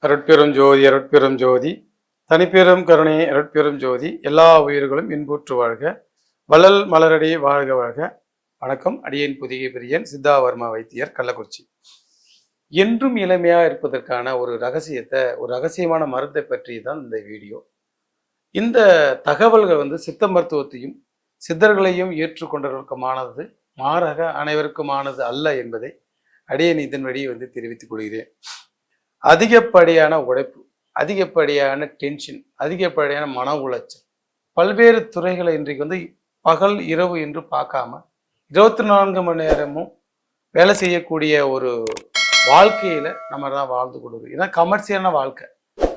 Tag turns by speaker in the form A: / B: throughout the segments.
A: அருட்பெரும் ஜோதி அருட்பெரும் ஜோதி தனிப்பெரும் கருணை அருட்பெரும் ஜோதி எல்லா உயிர்களும் இன்புற்று வாழ்க வள்ளல் மலரடி வாழ்க வாழ்க. வணக்கம். அடியேன் புதிய பிரியன் சித்தாவர்மா வைத்தியர், கள்ளக்குறிச்சி. என்றும் இளமையா இருப்பதற்கான ஒரு ரகசியத்தை, ஒரு ரகசியமான மருந்தை பற்றி தான் இந்த வீடியோ. இந்த தகவல்கள் சித்த மருத்துவத்தையும் சித்தர்களையும் ஏற்றுக்கொண்டவர்களுக்குமானது, மாறாக அனைவருக்குமானது அல்ல என்பதை அடியேன் இதன் வழியை தெரிவித்துக் கொள்கிறேன். அதிகப்படியான உழைப்பு, அதிகப்படியான டென்ஷன், அதிகப்படியான மன உளைச்சல், பல்வேறு துறைகளை இன்றைக்கு பகல் இரவு என்று பார்க்காம 24 மணி நேரமும் வேலை செய்யக்கூடிய ஒரு வாழ்க்கையில நம்ம தான் வாழ்ந்து கொடுக்குறோம். ஏன்னா கமர்ஷியலான வாழ்க்கை.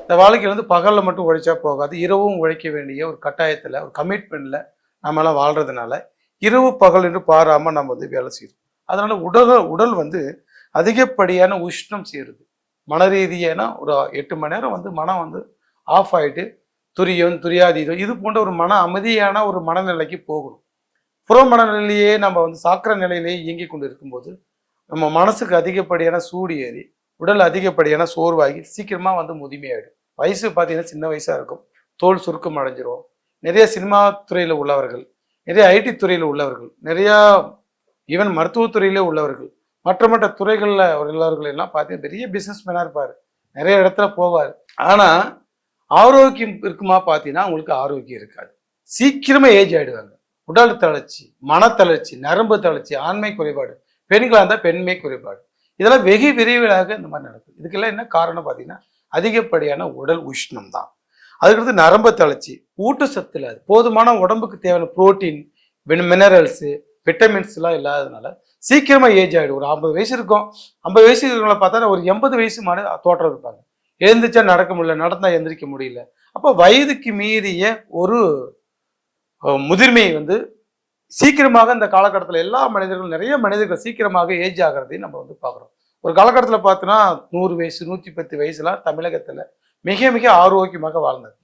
A: இந்த வாழ்க்கையில பகலில் மட்டும் உழைச்சா போகாது, இரவும் உழைக்க வேண்டிய ஒரு கட்டாயத்தில், ஒரு கமிட்மெண்ட்ல நம்மளாம் வாழ்றதுனால இரவு பகல் என்று பாராம நம்ம வேலை செய்யறோம். அதனால உடல் அதிகப்படியான உஷ்ணம் சேருது. மன ரீதியான ஒரு 8 மணி நேரம் மனம் ஆஃப் ஆகிட்டு துரியாதீதம் இது போன்ற ஒரு மன அமைதியான ஒரு மனநிலைக்கு போகணும். புற மனநிலையே நம்ம சாக்கிர நிலையிலேயே இயங்கி கொண்டு இருக்கும்போது நம்ம மனசுக்கு அதிகப்படியான சூடு ஏறி உடல் அதிகப்படியான சோர்வாகி சீக்கிரமா முதுமையாயிடும். வயசு பார்த்தீங்கன்னா சின்ன வயசா இருக்கும், தோல் சுருக்கம் அடைஞ்சிரும். நிறைய சினிமா துறையில உள்ளவர்கள், நிறைய ஐடி துறையில உள்ளவர்கள், நிறைய ஈவன் மருத்துவத்துறையிலே உள்ளவர்கள், மற்ற துறைகளில் உள்ளவர்கள் எல்லாம் பார்த்தீங்கன்னா பெரிய பிஸ்னஸ் மேனாக இருப்பார், நிறைய இடத்துல போவார். ஆனால் ஆரோக்கியம் இருக்குமா பார்த்தீங்கன்னா அவங்களுக்கு ஆரோக்கியம் இருக்காது. சீக்கிரமாக ஏஜ் ஆகிடுவாங்க. உடல் தளர்ச்சி, மனத்தளர்ச்சி, நரம்பு தளர்ச்சி, ஆண்மை குறைபாடு, பெண்களாக இருந்தால் பெண்மை குறைபாடு, இதெல்லாம் வெகு விரைவிலாக இந்த மாதிரி நடக்குது. இதுக்கெல்லாம் என்ன காரணம் பார்த்தீங்கன்னா அதிகப்படியான உடல் உஷ்ணம் தான். அதுக்கடுத்து நரம்பு தளர்ச்சி, ஊட்டச்சத்து இல்லாது, போதுமான உடம்புக்கு தேவையான புரோட்டீன், மினரல்ஸு, விட்டமின்ஸ் எல்லாம் இல்லாததுனால சீக்கிரமா ஏஜ் ஆகிடும். ஒரு 50 வயசு இருக்கும், 50 வயசு இருக்கிறவங்கள பார்த்தா ஒரு 80 வயசு மாதிரி தோற்றம் இருப்பாங்க. எழுந்திரிச்சா நடக்க முடியல, நடந்தா எந்திரிக்க முடியல. அப்போ வயதுக்கு மீறிய ஒரு முதிர்மை சீக்கிரமாக இந்த காலகட்டத்தில் எல்லா மனிதர்களும், நிறைய மனிதர்கள் சீக்கிரமாக ஏஜ் ஆகிறதையும் நம்ம பார்க்குறோம். ஒரு காலகட்டத்தில் பார்த்தோன்னா 100 வயசு 110 வயசுலாம் தமிழகத்தில் மிக மிக ஆரோக்கியமாக வாழ்ந்தது.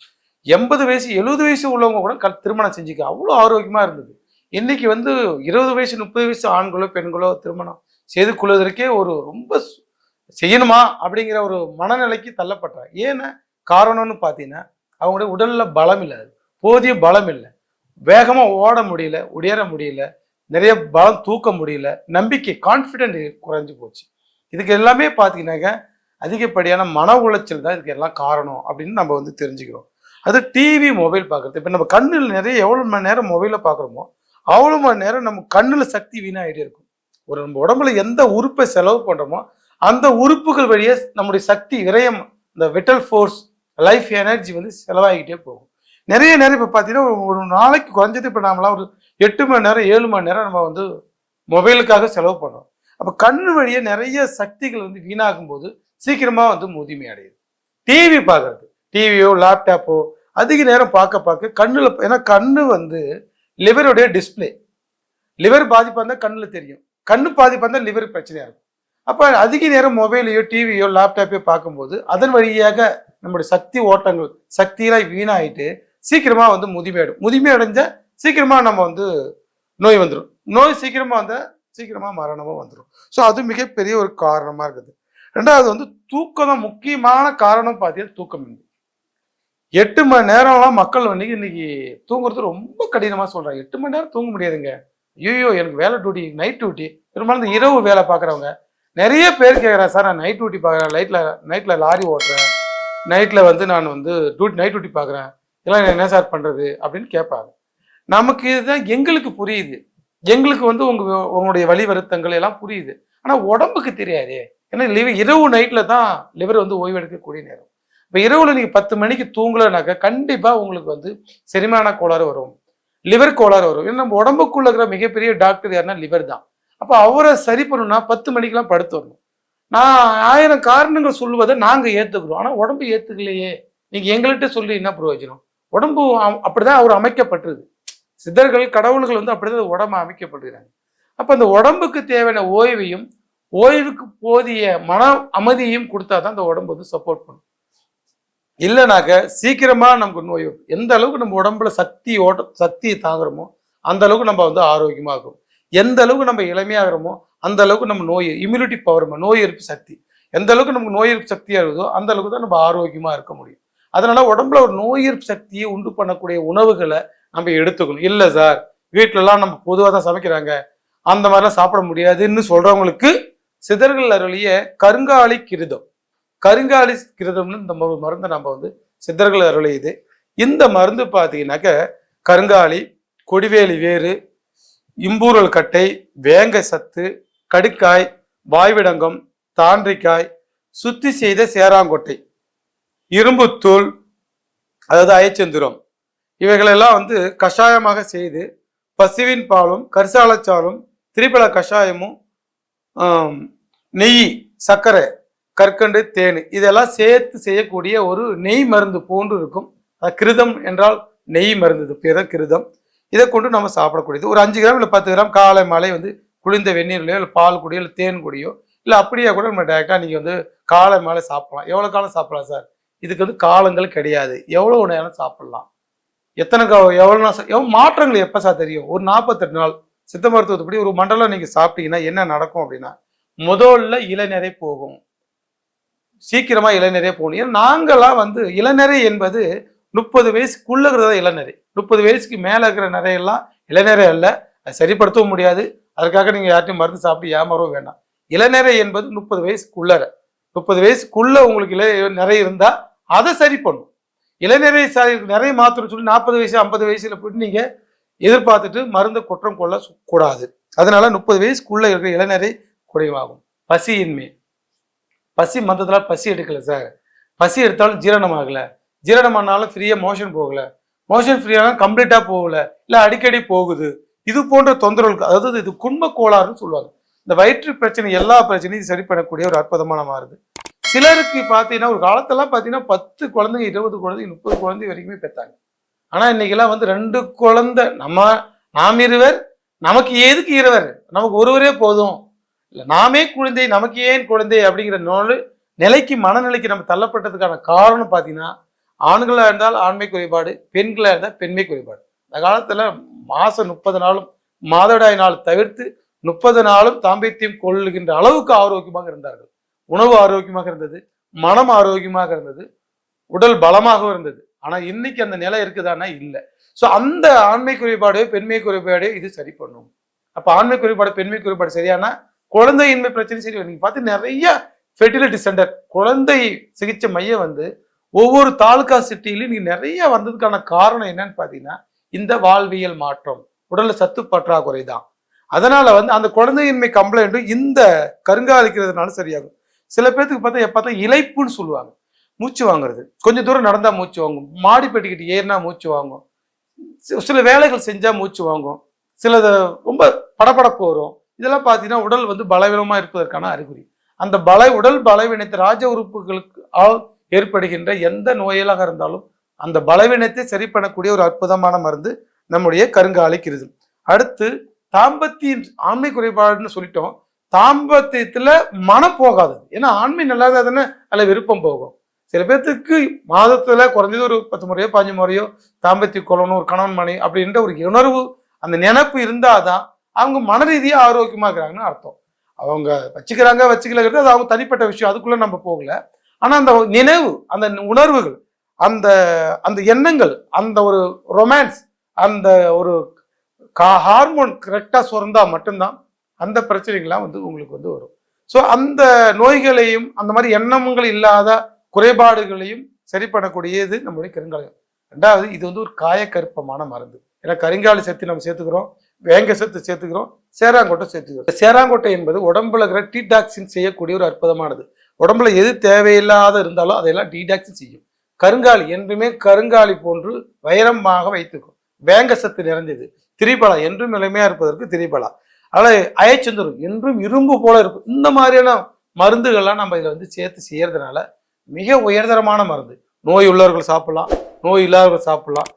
A: 80 வயசு 70 வயசு உள்ளவங்க கூட திருமணம் செஞ்சுக்க அவ்வளோ ஆரோக்கியமா இருந்தது. இன்னைக்கு 20 வயசு 30 வயசு ஆண்களோ பெண்களோ திருமணம் செய்து கொள்வதற்கே ஒரு ரொம்ப செய்யணுமா அப்படிங்கிற ஒரு மனநிலைக்கு தள்ளப்பட்டாங்க. ஏன்னா காரணம்னு பார்த்தீங்கன்னா அவங்களுடைய உடல்ல பலம் இல்லை, போதிய பலம் இல்லை, வேகமா ஓட முடியல, உடையற முடியல, நிறைய பலம் தூக்க முடியல, நம்பிக்கை கான்ஃபிடென்ட் குறைஞ்சு போச்சு. இதுக்கு எல்லாமே பார்த்தீங்கன்னாக்க அதிகப்படியான மன உளைச்சல் தான் இதுக்கு எல்லாம் காரணம் அப்படின்னு நம்ம தெரிஞ்சுக்கிறோம். அது டிவி மொபைல் பார்க்குறது. இப்போ நம்ம கண்ணில் நிறைய எவ்வளோ மணி நேரம் மொபைலில் பார்க்குறோமோ அவ்வளோ மணி நேரம் நம்ம கண்ணில் சக்தி வீணாகிட்டே இருக்கும். ஒரு நம்ம உடம்புல எந்த உறுப்பை செலவு பண்ணுறோமோ அந்த உறுப்புகள் வழியே நம்முடைய சக்தி விரயம், இந்த விட்டல் ஃபோர்ஸ், லைஃப் எனர்ஜி செலவாகிட்டே போகும். நிறைய நேரம் இப்போ பார்த்தீங்கன்னா ஒரு நாளைக்கு குறைஞ்சது இப்போ நாமலாம் ஒரு 8 மணி நேரம் 7 மணி நேரம் நம்ம மொபைலுக்காக செலவு பண்ணுறோம். அப்போ கண்ணு வழியே நிறைய சக்திகள் வீணாகும் போது சீக்கிரமாக முதுமை அடையுது. டிவி பார்க்கறது, டிவியோ லேப்டாப்போ அதிக நேரம் பார்க்க கண்ணில், ஏன்னா கண்ணு லிவருடைய டிஸ்பிளே. லிவர் பாதிப்பாக இருந்தால் கண்ணில் தெரியும், கண்ணு பாதிப்பாக இருந்தால் லிவர் பிரச்சனையாக இருக்கும். அப்போ அதிக நேரம் மொபைலையோ டிவியோ லேப்டாப்பையோ பார்க்கும்போது அதன் வழியாக நம்முடைய சக்தி ஓட்டங்கள், சக்தியெல்லாம் வீணாகிட்டு சீக்கிரமாக முதுமையாயிடும். முதுமை அடைஞ்ச சீக்கிரமாக நம்ம நோய் வந்துடும். நோய் சீக்கிரமாக வந்தால் சீக்கிரமாக மரணமும் வந்துடும். ஸோ அது மிகப்பெரிய ஒரு காரணமாக இருக்குது. ரெண்டாவது தூக்கம் தான் முக்கியமான காரணம். பார்த்தீங்கன்னா தூக்கம் 8 மணி நேரம்லாம் மக்கள் இன்னைக்கு தூங்குறது ரொம்ப கடினமாக சொல்கிறாங்க. 8 மணி நேரம் தூங்க முடியாதுங்க. ஐயோ எனக்கு வேலை டியூட்டி, நைட் டியூட்டி, பெரும்பாலும் இரவு வேலை பார்க்குறவங்க நிறைய பேர் கேட்குறேன், சார் நான் நைட் டியூட்டி பார்க்குறேன், நைட்டில் லாரி ஓட்டுறேன், நைட்டில் நான் நைட் டியூட்டி பார்க்குறேன், இதெல்லாம் என்ன சார் பண்ணுறது அப்படின்னு கேட்பாங்க. நமக்கு இதுதான் எங்களுக்கு புரியுது, எங்களுக்கு உங்களுடைய வலி வருத்தங்கள் எல்லாம் புரியுது. ஆனால் உடம்புக்கு தெரியாது. ஏன்னா இரவு நைட்டில் தான் லிவர் ஓய்வெடுக்கக்கூடிய நேரம். இப்போ இரவுல நீங்கள் 10 மணிக்கு தூங்கலைனாக்கா கண்டிப்பாக உங்களுக்கு செரிமான கோளாறு வரும், லிவர் கோளாறு வரும். ஏன்னா நம்ம உடம்புக்குள்ள இருக்கிற மிகப்பெரிய டாக்டர் யாருன்னா லிவர் தான். அப்போ அவரை சரி பண்ணணும்னா 10 மணிக்கெல்லாம் படுத்து வரணும். நான் 1000 காரணங்கள் சொல்லுவதை நாங்கள் ஏற்றுக்கிறோம், ஆனால் உடம்பு ஏற்றுக்கலையே. நீங்கள் எங்கள்கிட்ட சொல்லி என்ன பிரயோஜனம்? உடம்பு அப்படிதான் அவர் அமைக்கப்பட்டிருது. சித்தர்கள், கடவுள்கள் அப்படிதான் உடம்பு அமைக்கப்படுகிறாங்க. அப்போ அந்த உடம்புக்கு தேவையான ஓய்வையும் ஓய்வுக்கு போதிய மன அமைதியையும் கொடுத்தா தான் அந்த உடம்பு சப்போர்ட் பண்ணும். இல்லைனாக்க சீக்கிரமா நமக்கு நோய். எந்த அளவுக்கு நம்ம உடம்புல சக்தியை தாங்குறோமோ அந்த அளவுக்கு நம்ம ஆரோக்கியமா இருக்கும். எந்த அளவுக்கு நம்ம இளமையாகிறோமோ அந்த அளவுக்கு நம்ம நோய் இம்யூனிட்டி பவர், நோய் எதிர்ப்பு சக்தி. எந்த அளவுக்கு நமக்கு நோய் எதிர்ப்பு சக்தியா இருக்குதோ அந்த அளவுக்கு தான் நம்ம ஆரோக்கியமா இருக்க முடியும். அதனால உடம்புல ஒரு நோய் எதிர்ப்பு சக்தியை உண்டு பண்ணக்கூடிய உணவுகளை நம்ம எடுத்துக்கணும். இல்லை சார், வீட்டிலலாம் நம்ம பொதுவாக தான் சமைக்கிறாங்க, அந்த மாதிரிலாம் சாப்பிட முடியாதுன்னு சொல்றவங்களுக்கு சித்தர்கள் அருளிய கருங்காலி கிருதம், கருங்காலி கிருதம்னு இந்த மருந்தை நம்ம வந்து சித்தர்கள் அருளியது. இந்த மருந்து பார்த்தீங்கன்னாக்க கருங்காலி, கொடிவேலி வேறு, இம்பூரல் கட்டை, வேங்க சத்து, கடுக்காய், வாய்விடங்கம், தாண்டிக்காய், சுத்தி செய்த சேராங்கொட்டை, இரும்புத்தூள், அதாவது அயச்சந்திரம், இவைகளெல்லாம் வந்து கஷாயமாக செய்து பசுவின் பாலும் கரிசாலச்சாலும் திரிபல கஷாயமும் நெய், சர்க்கரை, கற்கண்டு, தேன் இதெல்லாம் சேர்த்து செய்யக்கூடிய ஒரு நெய் மருந்து போன்று இருக்கும். கிருதம் என்றால் நெய் மருந்து, பேர கிருதம். இதை கொண்டு நம்ம சாப்பிடக்கூடியது. ஒரு 5 கிராம் இல்லை 10 கிராம் காலை மாலை வந்து குளிர்ந்த வெந்நீர்லையோ இல்லை பால் குடியோ இல்லை தேன் குடியோ இல்லை அப்படியே கூட நம்ம டைரெக்டாக நீங்கள் வந்து காலை மாலை சாப்பிடலாம். எவ்வளோ காலம் சாப்பிடலாம் சார்? இதுக்கு வந்து காலங்கள் கிடையாது. எவ்வளோ நேரம் சாப்பிடலாம், எவ்வளோ மாற்றங்கள் எப்போ சார் தெரியும்? ஒரு 48 நாள் சித்த மருத்துவத்துப்படி ஒரு மண்டலம் நீங்கள் சாப்பிட்டீங்கன்னா என்ன நடக்கும் அப்படின்னா, முதல்ல இளநரை போகும், சீக்கிரமா இளநரையே போகணும். ஏன்னா நாங்களாம் வந்து இளநரை என்பது 30 வயசுக்குள்ளங்கிறத இளநரை, 30 வயசுக்கு மேலே இருக்கிற நிறையெல்லாம் இளநரை அல்ல. அது சரிப்படுத்தவும் முடியாது. அதுக்காக நீங்கள் யார்ட்டையும் மருந்து சாப்பிட்டு ஏமாறவும் வேண்டாம். இளநரை என்பது 30 வயசுக்குள்ளற, 30 வயசுக்குள்ள உங்களுக்கு நிறைய இருந்தா அதை சரி பண்ணும். இளநரை நிறைய மாத்திரம் சொல்லி 40 வயசு 50 வயசுல போயிட்டு நீங்க எதிர்பார்த்துட்டு மருந்தை குற்றம் கொள்ள கூடாது. அதனால 30 வயசுக்குள்ள இருக்கிற இளநரை குறைவாகும். பசியின்மை, பசி மந்தத்துல பசி எடுக்கல சார், பசி எடுத்தாலும் ஜீரணம் ஆகல, ஜீரணம் ஆனாலும் ஃப்ரீயா மோஷன் போகல, மோஷன் ஃப்ரீயானாலும் கம்ப்ளீட்டா போகல, இல்லை அடிக்கடி போகுது, இது போன்ற தொந்தரவுகளுக்கு, அதாவது இது குண்ம கோளாறுன்னு சொல்லுவாங்க. இந்த வயிற்று பிரச்சனை எல்லா பிரச்சனையும் சரி பண்ணக்கூடிய ஒரு அற்புதமான மாறுது. சிலருக்கு பார்த்தீங்கன்னா ஒரு காலத்தெல்லாம் பார்த்தீங்கன்னா 10 குழந்தைங்க 20 குழந்தைங்க 30 குழந்தை வரைக்குமே பெற்றாங்க. ஆனால் இன்னைக்கெல்லாம் வந்து 2 குழந்தை, நாம் இருவர் நமக்கு எதுக்கு இருவர், நமக்கு ஒருவரே போதும், இல்லை நாமே குழந்தை நமக்கு ஏன் குழந்தை அப்படிங்கிற நிலைக்கு மனநிலைக்கு நம்ம தள்ளப்பட்டதுக்கான காரணம் பார்த்தீங்கன்னா, ஆண்களாக இருந்தால் ஆண்மை குறைபாடு, பெண்களாக இருந்தால் பெண்மை குறைபாடு. அந்த காலத்தில் மாதம் 30 நாளும் மாதவிடாய் நாள் தவிர்த்து 30 நாளும் தாம்பத்தியம் கொள்ளுகின்ற அளவுக்கு ஆரோக்கியமாக இருந்தார்கள். உணவு ஆரோக்கியமாக இருந்தது, மனம் ஆரோக்கியமாக இருந்தது, உடல் பலமாக இருந்தது. ஆனா இன்னைக்கு அந்த நிலை இருக்குதானா? இல்லை. ஸோ அந்த ஆண்மை குறைபாடு பெண்மை குறைபாடு இது சரி பண்ணும். அப்ப ஆண்மை குறைபாடு பெண்மை குறைபாடு சரியானா குழந்தையின்மை பிரச்சனை சரி. நீங்க பார்த்து நிறைய ஃபெர்டிலிட்டி சென்டர், குழந்தை சிகிச்சை மையம் வந்து ஒவ்வொரு தாலுகா சிட்டிலையும் நீங்க நிறைய வந்ததுக்கான காரணம் என்னன்னு பாத்தீங்கன்னா, இந்த வாழ்வியல் மாற்றம், உடல்ல சத்து பற்றாக்குறை தான். அதனால வந்து அந்த குழந்தையின்மை கம்ப்ளைண்ட் இந்த கருங்காலிக்கிறதுனால சரியாகும். சில பேர்த்துக்கு பார்த்தா எப்ப பார்த்தா இலைப்புன்னு சொல்லுவாங்க, மூச்சு வாங்குறது, கொஞ்சம் தூரம் நடந்தா மூச்சு வாங்கும், மாடி பெட்டிக்கிட்டு ஏறினா மூச்சு வாங்கும், சில வேலைகள் செஞ்சா மூச்சு வாங்கும், சிலது ரொம்ப படபடப்பு வரும். இதெல்லாம் பார்த்தீங்கன்னா உடல் வந்து பலவீனமா இருப்பதற்கான அறிகுறி. அந்த உடல் பலவீனத்தை ராஜ உறுப்புகளுக்கு ஏற்படுகின்ற எந்த நோயலாக இருந்தாலும் அந்த பலவீனத்தை சரி பண்ணக்கூடிய ஒரு அற்புதமான மருந்து நம்முடைய கருங்காலி கிருதம். அடுத்து தாம்பத்திய ஆண்மை குறைபாடுன்னு சொல்லிட்டோம். தாம்பத்தியத்துல மனம் போகாது. ஏன்னா ஆண்மை நல்லா தானே அதில் விருப்பம் போகும். சில பேர்த்துக்கு மாதத்துல குறைஞ்சது ஒரு 10 முறையோ 15 முறையோ தாம்பத்திய கொள்ளணும், ஒரு கணவன் மனை அப்படின்ற ஒரு உணர்வு, அந்த நினைப்பு இருந்தாதான் அவங்க மன ரீதியா ஆரோக்கியமா இருக்கிறாங்கன்னு அர்த்தம். அவங்க வச்சுக்கலங்கிறது அது அவங்க தனிப்பட்ட விஷயம், அதுக்குள்ள நம்ம போகல. ஆனா அந்த நினைவு, அந்த உணர்வுகள், அந்த அந்த எண்ணங்கள், அந்த ஒரு ரொமான்ஸ், அந்த ஒரு ஹார்மோன் கரெக்டா சுரந்தா மட்டும்தான் அந்த பிரச்சனைகள்லாம் வந்து உங்களுக்கு வந்து வரும். ஸோ அந்த நோய்களையும் அந்த மாதிரி எண்ணங்கள் இல்லாத குறைபாடுகளையும் சரி பண்ணக்கூடியது நம்மளுடைய கருங்காலி. ரெண்டாவது, இது வந்து ஒரு காயக்கருப்பமான மருந்து. ஏன்னா கருங்காலி சத்து நம்ம சேர்த்துக்கிறோம், வேங்க சத்து சேர்த்துக்கிறோம், சேராங்கொட்டை சேர்த்துக்கிறோம். சேராங்கொட்டை என்பது உடம்புல இருக்கிற டீடாக்சின் செய்யக்கூடிய ஒரு அற்புதமானது. உடம்புல எது தேவையில்லாத இருந்தாலும் அதையெல்லாம் டீடாக்சின் செய்யும். கருங்காலி என்றுமே கருங்காலி போன்று வைரமாக வைத்துக்கும். வேங்க சத்து நிறைஞ்சது. திரிபலா என்றும் இளமையா இருப்பதற்கு திரிபலா. அதனால அயச்சந்திரம் என்றும் இரும்பு போல இருக்கும். இந்த மாதிரியான மருந்துகள்லாம் நம்ம இதில் வந்து சேர்த்து செய்யறதுனால மிக உயர்தரமான மருந்து. நோய் உள்ளவர்கள் சாப்பிடலாம், நோய் இல்லாதவர்கள் சாப்பிடலாம்,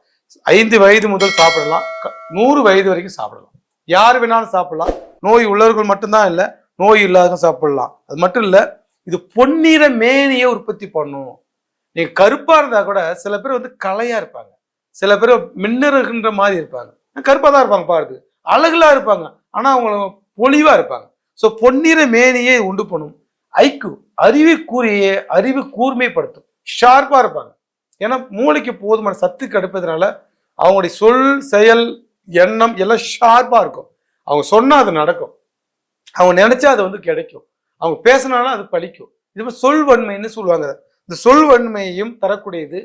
A: 5 வயது முதல் சாப்பிடலாம், 100 வயது வரைக்கும் சாப்பிடலாம், யார் வேணாலும் சாப்பிடலாம். நோய் உள்ளவர்கள் மட்டும்தான் இல்லை, நோய் இல்லாதவங்க சாப்பிடலாம். அது மட்டும் இல்லை, இது பொன்னிற மேனியை உற்பத்தி பண்ணும். நீங்க கருப்பா இருந்தா கூட சில பேர் வந்து கலையா இருப்பாங்க, சில பேர் மின்னறுகின்ற மாதிரி இருப்பாங்க, கருப்பா தான் இருப்பாங்க, பாருது அழகுலா இருப்பாங்க, ஆனா அவங்க பொலிவா இருப்பாங்க. ஸோ பொன்னிற மேனியை உண்டு பண்ணும். ஐக்கு அறிவு கூர்மைப்படுத்தும். ஷார்ப்பா இருப்பாங்க. ஏன்னா மூளைக்கு போதுமான சத்து கிடைப்பதனால அவங்களுடைய சொல், செயல், எண்ணம் எல்லாம் ஷார்ப்பா இருக்கும். அவங்க சொன்னா அது நடக்கும். அவங்க நினைச்சா அது வந்து கிடைக்கும். அவங்க பேசினாலும் அது பலிக்கும். இது சொல் வன்மைன்னு சொல்லுவாங்க. இந்த சொல் வன்மையையும் தரக்கூடியது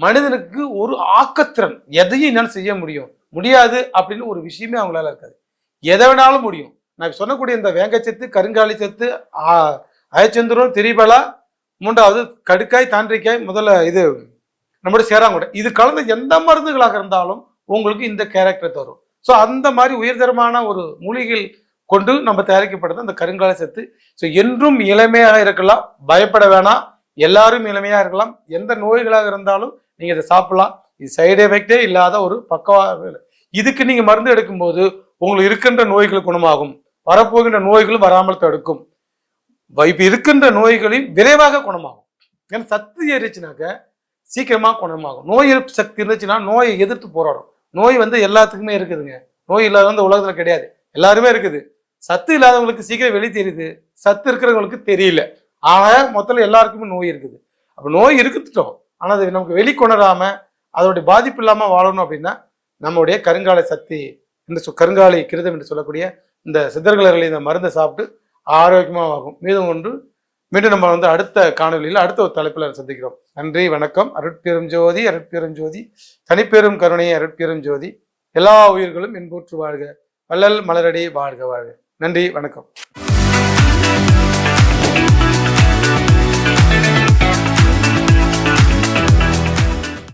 A: மனிதனுக்கு ஒரு ஆக்கத்திறன். எதையும் என்னால் செய்ய முடியாது அப்படின்னு ஒரு விஷயமே அவங்களால இருக்காது. எதை வேணாலும் முடியும். நான் சொல்லக்கூடிய இந்த வேங்கச்சத்து, கருங்காலி சத்து, அயச்சந்திரம், திரிபலா, மூன்றாவது கடுக்காய், தாண்டிக்காய், முதல்ல இது நம்மளோட சேராங்கூட, இது கலந்த எந்த மருந்துகளாக இருந்தாலும் உங்களுக்கு இந்த கேரக்டர் தரும். ஸோ அந்த மாதிரி உயர்தரமான ஒரு மூலிகைகள் கொண்டு நம்ம தயாரிக்கப்பட்டது அந்த கருங்கால சத்து. ஸோ என்றும் இளமையாக இருக்கலாம், பயப்பட வேணாம். எல்லாரும் இளமையா இருக்கலாம். எந்த நோய்களாக இருந்தாலும் நீங்க இதை சாப்பிடலாம். இது சைடு எஃபெக்டே இல்லாத ஒரு பக்கவாக. இதுக்கு நீங்க மருந்து எடுக்கும்போது உங்களுக்கு இருக்கின்ற நோய்கள் குணமாகும், வரப்போகின்ற நோய்களும் வராமல் தடுக்கும். இப்ப இருக்கின்ற நோய்களையும் விரைவாக குணமாகும். ஏன்னா சத்து ஏறிச்சுனாக்க சீக்கிரமா குணமாகும். நோய் எதிர்ப்பு சக்தி இருந்துச்சுன்னா நோயை எதிர்த்து போராடும். நோய் வந்து எல்லாத்துக்குமே இருக்குதுங்க. நோய் இல்லாத இந்த உலகத்துல கிடையாது, எல்லாருமே இருக்குது. சத்து இல்லாதவங்களுக்கு சீக்கிரம் வெளியே தெரியுது, சத்து இருக்கிறவங்களுக்கு தெரியல. ஆக மொத்தத்துல எல்லாருக்குமே நோய் இருக்குது. அப்ப நோய் இருக்குட்டோம், ஆனா அது நமக்கு வெளிக்கொணராம அதோடைய பாதிப்பு இல்லாம வாழணும் அப்படின்னா நம்முடைய கருங்காலை சக்தி, இந்த கருங்காலை கிருதம் என்று சொல்லக்கூடிய இந்த சித்தர்கள் இந்த மருந்தை சாப்பிட்டு ஆரோக்கியமாக ஆகும். மீண்டும் நம்ம வந்து அடுத்த காணொலியில் அடுத்த ஒரு தலைப்பில் சந்திக்கிறோம். நன்றி, வணக்கம். அருட்பெரும் ஜோதி, அருட்பெரும் ஜோதி, தனிப்பெரும் கருணை, அருட்பெரும் ஜோதி. எல்லா உயிர்களும் இன்புற்று வாழ்க, வள்ளல் மலரடி வாழ்க வாழ்க. நன்றி, வணக்கம்.